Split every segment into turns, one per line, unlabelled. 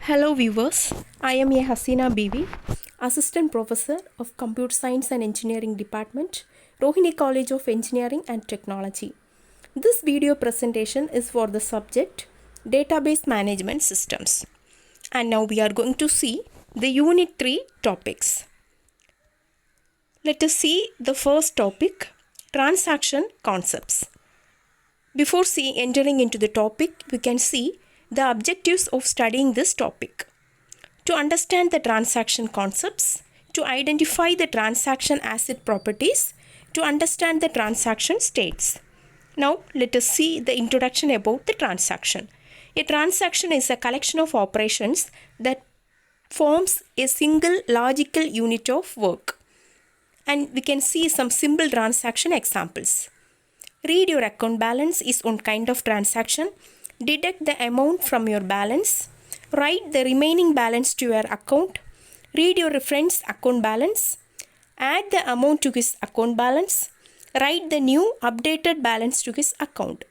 Hello viewers, I am A. Hasina Bibi, Assistant Professor of Computer Science and Engineering Department, Rohini College of Engineering and Technology. This video presentation is for the subject Database Management Systems. And now we are going to see the Unit 3 topics. Let us see the first topic, Transaction Concepts. Before entering into the topic, we can see the objectives of studying this topic. To understand the transaction concepts, to identify the transaction asset properties, to understand the transaction states. Now let us see the introduction about the transaction. A transaction is a collection of operations that forms a single logical unit of work. And we can see some simple transaction examples. Read your account balance is one kind of transaction. Deduct the amount from your balance. Write the remaining balance to your account. Read your friend's account balance. Add the amount to his account balance. Write the new updated balance to his account.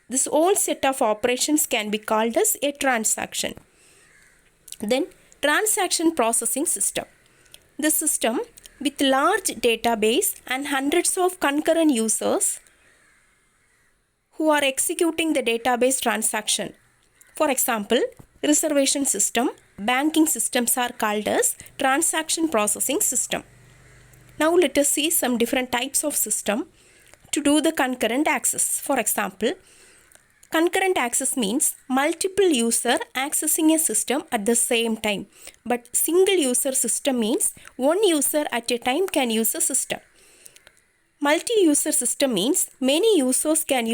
This whole set of operations can be called as a transaction. Then, transaction processing system. The system with large database and hundreds of concurrent users who are executing the database transaction. For example, reservation system, banking systems are called as transaction processing system. Now let us see some different types of system to do the concurrent access. For example, concurrent access means multiple user accessing a system at the same time. But single user system means one user at a time can use a system. Multi-user system means many users can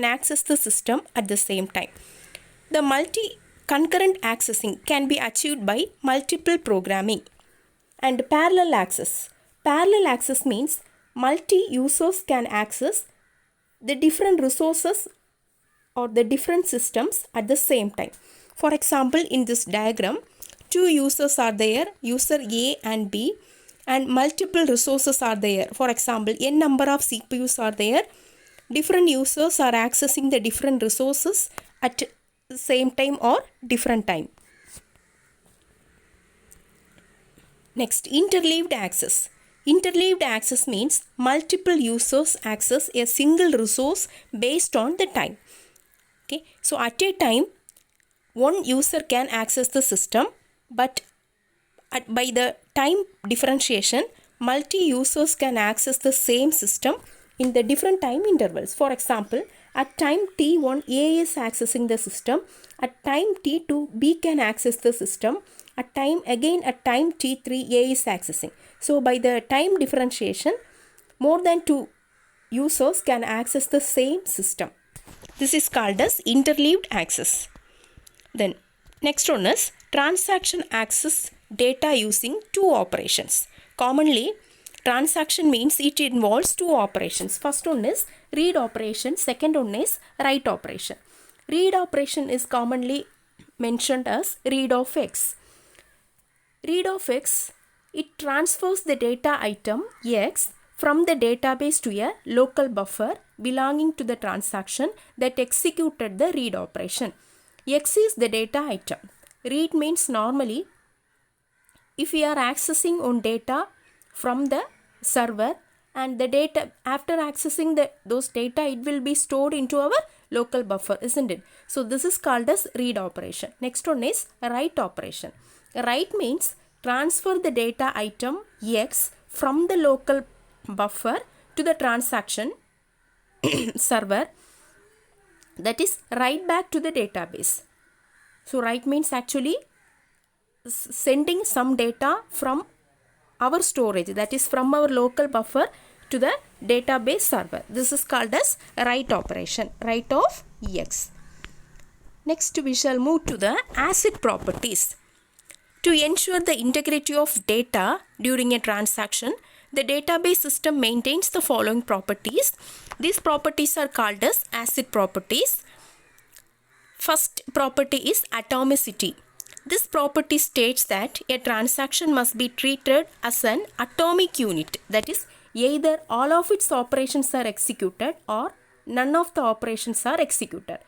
access the system at the same time. The concurrent accessing can be achieved by multiple programming. And parallel access. Parallel access means multi-users can access the different resources or the different systems at the same time. For example, in this diagram, two users are there, user A and B, and multiple resources are there. For example, n number of CPUs are there. Different users are accessing the different resources at the same time or different time. Next, interleaved access. Interleaved access means multiple users access a single resource based on the time. Okay, so at a time, one user can access the system, but by the time differentiation, multi-users can access the same system in the different time intervals. For example, at time t1, A is accessing the system. At time t2, B can access the system. At time t3, A is accessing. So by the time differentiation, more than two users can access the same system. This is called as interleaved access. Then next one is transaction access data using two operations. Commonly, transaction means it involves two operations. First one is read operation, second one is write operation. Read operation is commonly mentioned as read of X. Read of X, it transfers the data item X from the database to a local buffer belonging to the transaction that executed the read operation. X is the data item. Read means normally if we are accessing on data from the server, and the data after accessing those data, it will be stored into our local buffer, isn't it? So this is called as read operation. Next one is write operation. Write means transfer the data item X from the local buffer to the transaction server, that is write back to the database. So write means actually sending some data from our storage, that is from our local buffer to the database server. This is called as write operation, write of X. Next we shall move to the asset properties. To ensure the integrity of data during a transaction, the database system maintains the following properties. These properties are called as asset properties. First property is atomicity. This property states that a transaction must be treated as an atomic unit. That is, either all of its operations are executed or none of the operations are executed.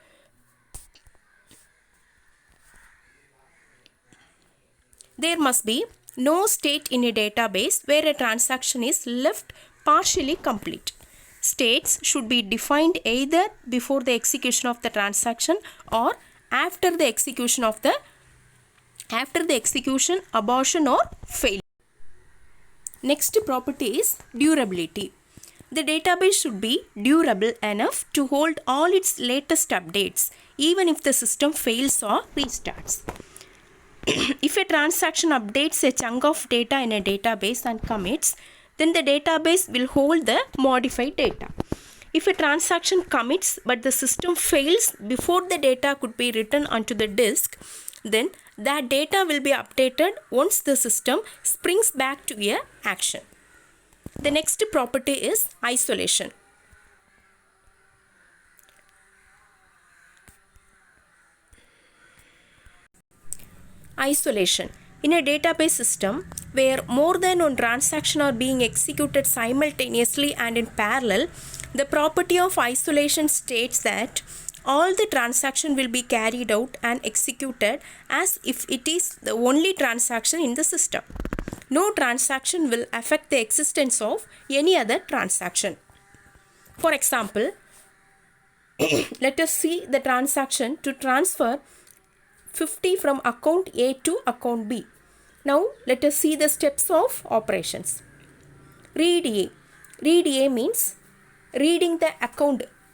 There must be no state in a database where a transaction is left partially complete. States should be defined either before the execution of the transaction or after the execution, abortion or failure. Next property is durability. The database should be durable enough to hold all its latest updates even if the system fails or restarts. If a transaction updates a chunk of data in a database and commits, then the database will hold the modified data. If a transaction commits but the system fails before the data could be written onto the disk, then that data will be updated once the system springs back to a action. The next property is isolation. Isolation. In a database system where more than one transaction are being executed simultaneously and in parallel, the property of isolation states that all the transaction will be carried out and executed as if it is the only transaction in the system. No transaction will affect the existence of any other transaction. For example, let us see the transaction to transfer 50 from account A to account B. Now let us see the steps of operations. Read A. Read A means reading the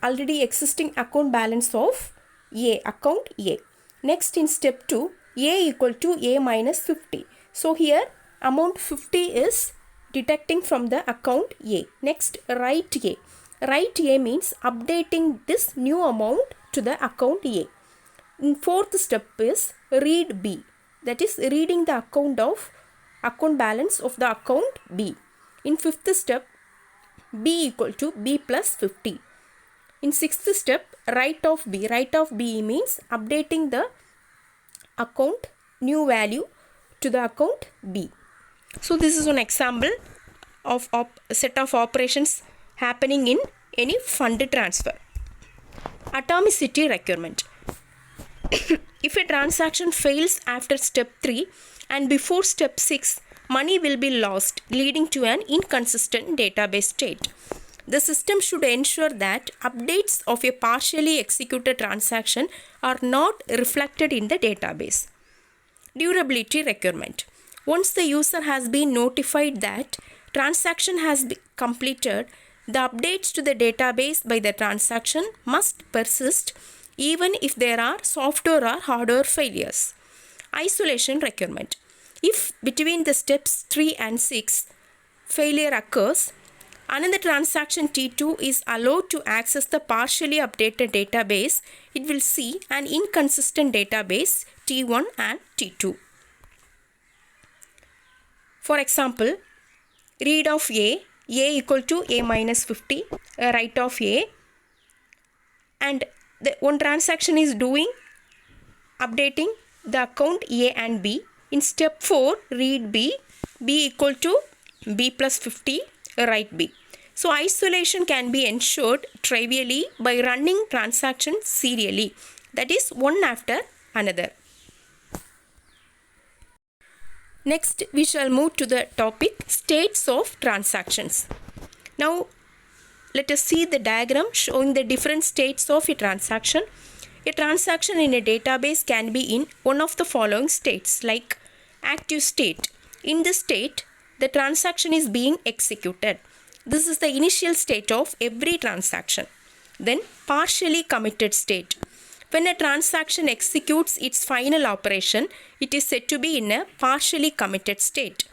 already existing account balance of A, account A. Next, in step 2, A equal to A minus 50. So here amount 50 is deducting from the account A. Next, write A. Write A means updating this new amount to the account A. In fourth step is read B, that is reading the account balance of the account B. In fifth step, B equal to B plus 50. In sixth step, write off B. Write off B means updating the account new value to the account B. So this is an example of set of operations happening in any fund transfer. Atomicity requirement. If a transaction fails after step 3 and before step 6, money will be lost, leading to an inconsistent database state. The system should ensure that updates of a partially executed transaction are not reflected in the database. Durability requirement. Once the user has been notified that transaction has been completed, the updates to the database by the transaction must persist even if there are software or hardware failures. Isolation requirement. If between the steps 3 and 6 failure occurs, another transaction T2 is allowed to access the partially updated database. It will see an inconsistent database T1 and T2. For example, read of A equal to A minus 50, write of A, and the one transaction is updating the account A and B. In step 4, read B equal to B plus 50, write B. So isolation can be ensured trivially by running transactions serially, that is one after another. Next, we shall move to the topic states of transactions. Now, let us see the diagram showing the different states of a transaction. A transaction in a database can be in one of the following states, like active state. In this state, the transaction is being executed. This is the initial state of every transaction. Then, partially committed state. When a transaction executes its final operation, it is said to be in a partially committed state.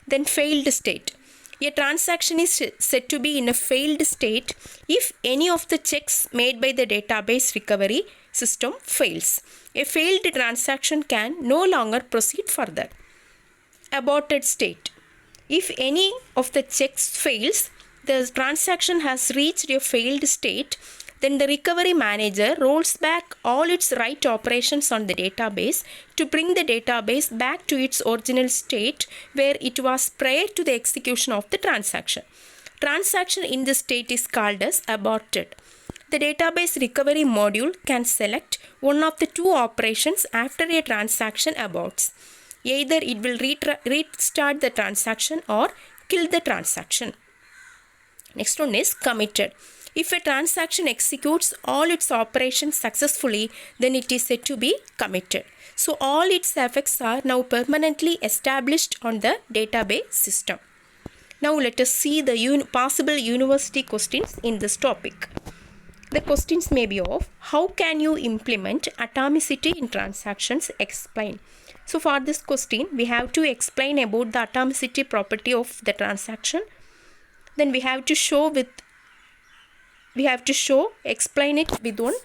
Then, failed state. A transaction is said to be in a failed state if any of the checks made by the database recovery system fails. A failed transaction can no longer proceed further. Aborted state. If any of the checks fails, the transaction has reached a failed state, then the recovery manager rolls back all its write operations on the database to bring the database back to its original state where it was prior to the execution of the transaction. Transaction in this state is called as aborted. The database recovery module can select one of the two operations after a transaction aborts. Either it will restart the transaction or kill the transaction. Next one is committed. If a transaction executes all its operations successfully, then it is said to be committed. So all its effects are now permanently established on the database system. Now let us see the possible university questions in this topic. The questions may be of how can you implement atomicity in transactions? Explain. So for this question, we have to explain about the atomicity property of the transaction. Then we have to explain it with one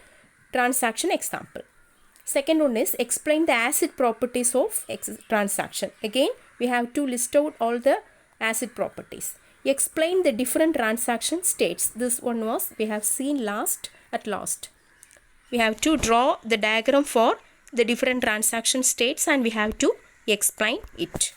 transaction example. Second one is explain the acid properties of transaction. Again, we have to list out all the acid properties. Explain the different transaction states. This one was we have seen last. We have to draw the diagram for the different transaction states and we have to explain it.